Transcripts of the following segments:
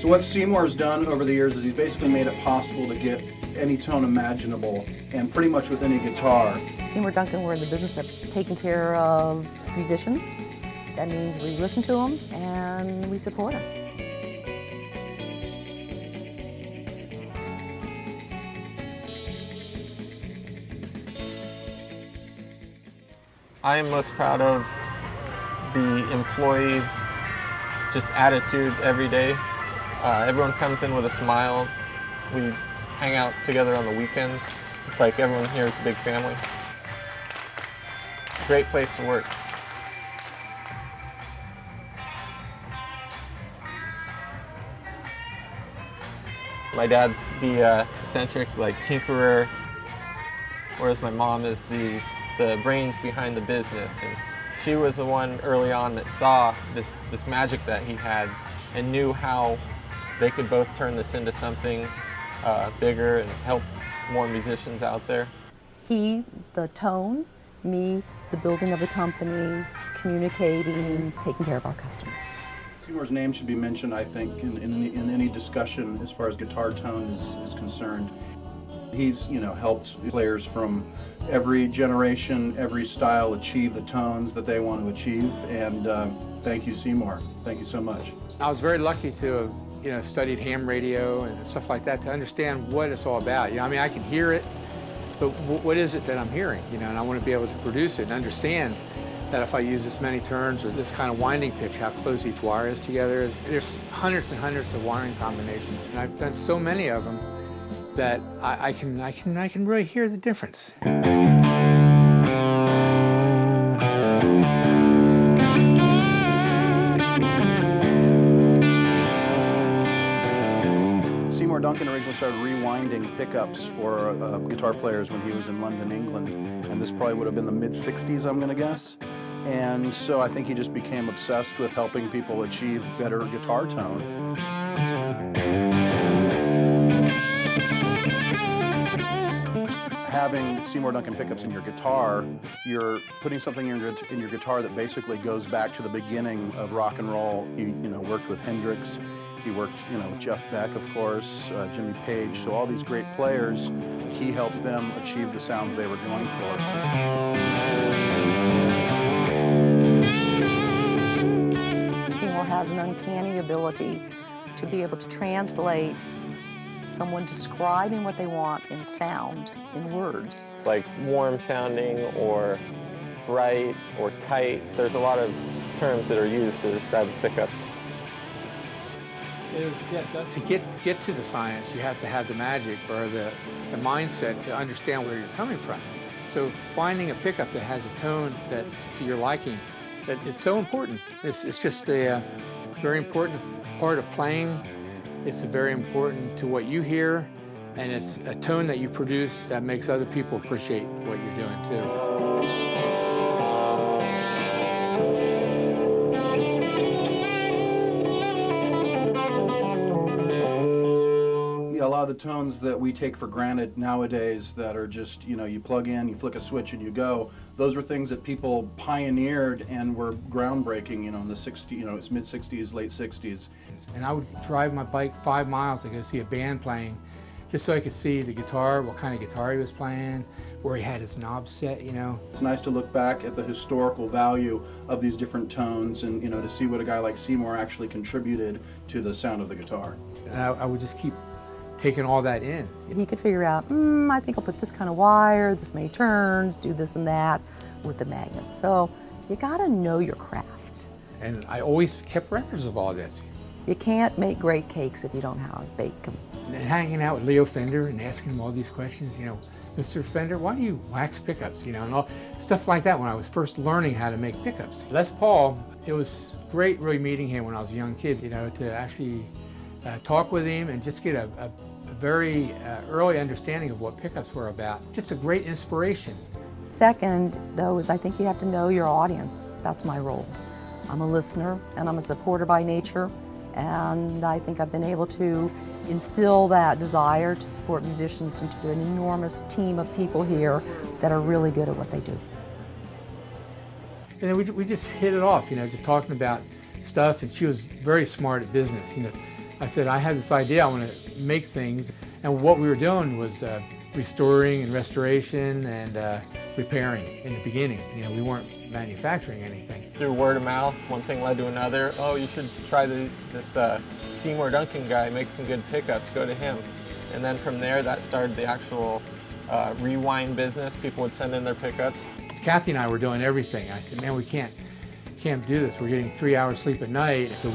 So what Seymour's done over the years is he's basically made it possible to get any tone imaginable, and pretty much with any guitar. Seymour Duncan, we're in the business of taking care of musicians. That means we listen to them and we support them. I am most proud of the employees' just attitude every day. Everyone comes in with a smile. We hang out together on the weekends. It's like everyone here is a big family. Great place to work. My dad's the eccentric, like tinkerer, whereas my mom is the brains behind the business. And she was the one early on that saw this magic that he had and knew how they could both turn this into something bigger and help more musicians out there. He, the tone, me, the building of the company, communicating, taking care of our customers. Seymour's name should be mentioned, I think, in any discussion as far as guitar tone is concerned. He's, helped players from every generation, every style achieve the tones that they want to achieve. And thank you, Seymour. Thank you so much. I was very lucky to have, studied ham radio and stuff like that to understand what it's all about. I can hear it, but what is it that I'm hearing? And I want to be able to produce it and understand that if I use this many turns or this kind of winding pitch, how close each wire is together. There's hundreds and hundreds of wiring combinations, and I've done so many of them that I can really hear the difference. Seymour Duncan originally started rewinding pickups for guitar players when he was in London, England, and this probably would have been the mid-'60s, I'm going to guess. And so I think he just became obsessed with helping people achieve better guitar tone. Having Seymour Duncan pickups in your guitar, you're putting something in your guitar that basically goes back to the beginning of rock and roll. He worked with Hendrix. He worked, with Jeff Beck, of course, Jimmy Page. So all these great players, he helped them achieve the sounds they were going for. Seymour has an uncanny ability to be able to translate someone describing what they want in sound, in words. Like warm sounding or bright or tight. There's a lot of terms that are used to describe a pickup. To get to the science, you have to have the magic or the mindset to understand where you're coming from. So finding a pickup that has a tone that's to your liking, it's so important. It's just a very important part of playing. It's very important to what you hear, and it's a tone that you produce that makes other people appreciate what you're doing too. A lot of the tones that we take for granted nowadays that are just, you plug in, you flick a switch and you go, those were things that people pioneered and were groundbreaking, in the 60s, it's mid-'60s, late 60s. And I would drive my bike 5 miles to go see a band playing, just so I could see the guitar, what kind of guitar he was playing, where he had his knobs set, It's nice to look back at the historical value of these different tones and, to see what a guy like Seymour actually contributed to the sound of the guitar. And I would just keep taking all that in. He could figure out, I think I'll put this kind of wire, this many turns, do this and that with the magnets. So you gotta know your craft. And I always kept records of all this. You can't make great cakes if you don't know how to bake them. And hanging out with Leo Fender and asking him all these questions, Mr. Fender, why do you wax pickups? And all stuff like that when I was first learning how to make pickups. Les Paul, it was great really meeting him when I was a young kid, to actually talk with him and just get a very early understanding of what pickups were about. Just a great inspiration. Second, though, is I think you have to know your audience. That's my role. I'm a listener and I'm a supporter by nature, and I think I've been able to instill that desire to support musicians into an enormous team of people here that are really good at what they do. And then we just hit it off, just talking about stuff, and she was very smart at business. I said, I had this idea, I want to make things. And what we were doing was restoring and restoration and repairing in the beginning. You know, we weren't manufacturing anything. Through word of mouth, one thing led to another. Oh, you should try this Seymour Duncan guy, makes some good pickups, go to him. And then from there, that started the actual rewind business. People would send in their pickups. Kathy and I were doing everything. I said, man, we can't do this. We're getting 3 hours sleep at night. So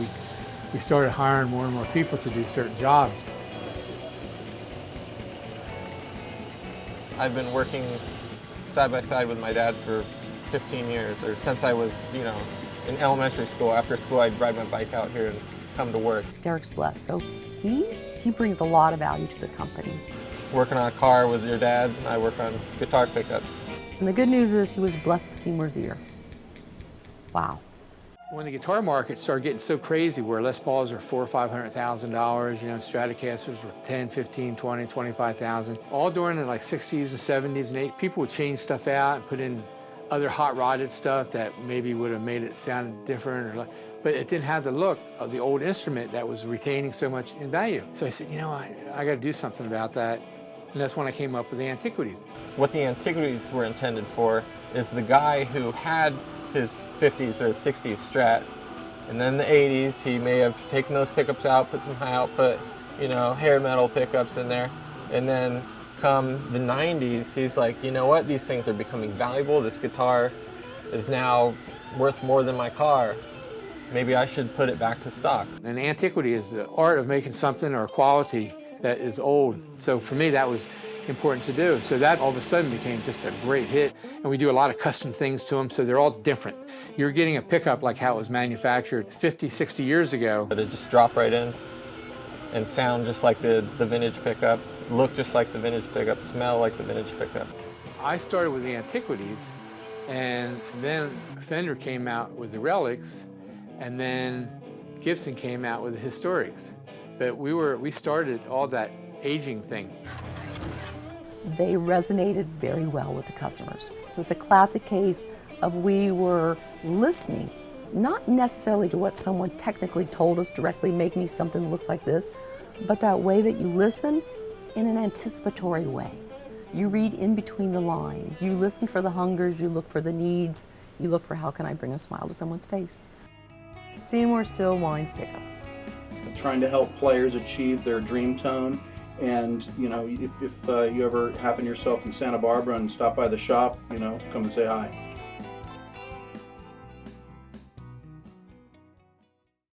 we started hiring more and more people to do certain jobs. I've been working side by side with my dad for 15 years, or since I was, you know, in elementary school. After school, I'd ride my bike out here and come to work. Derek's blessed, so he brings a lot of value to the company. Working on a car with your dad, I work on guitar pickups. And the good news is he was blessed with Seymour's ear. Wow. When the guitar market started getting so crazy, where Les Pauls are $400,000 or $500,000, you know, Stratocasters were 10, 15, 20, 25,000. All during the like 60s and 70s and 80s, people would change stuff out and put in other hot rodded stuff that maybe would have made it sound different, but it didn't have the look of the old instrument that was retaining so much in value. So I said, you know, I got to do something about that. And that's when I came up with the antiquities. What the antiquities were intended for is the guy who had his 50s or his 60s Strat, and then the 80s, he may have taken those pickups out, put some high output, you know, hair metal pickups in there, and then come the 90s, he's like, you know what, these things are becoming valuable. This guitar is now worth more than my car. Maybe I should put it back to stock. An antiquity is the art of making something or a quality that is old. So for me, that was important to do. So that all of a sudden became just a great hit. And we do a lot of custom things to them, so they're all different. You're getting a pickup like how it was manufactured 50, 60 years ago. But it just drop right in and sound just like the vintage pickup, look just like the vintage pickup, smell like the vintage pickup. I started with the antiquities, and then Fender came out with the relics, and then Gibson came out with the historics. But we started all that aging thing. They resonated very well with the customers. So it's a classic case of we were listening, not necessarily to what someone technically told us directly, make me something that looks like this, but that way that you listen in an anticipatory way. You read in between the lines. You listen for the hungers, you look for the needs, you look for how can I bring a smile to someone's face. Seymour still winds pickups. Trying to help players achieve their dream tone. And, you know, if you ever happen yourself in Santa Barbara and stop by the shop, you know, come and say hi.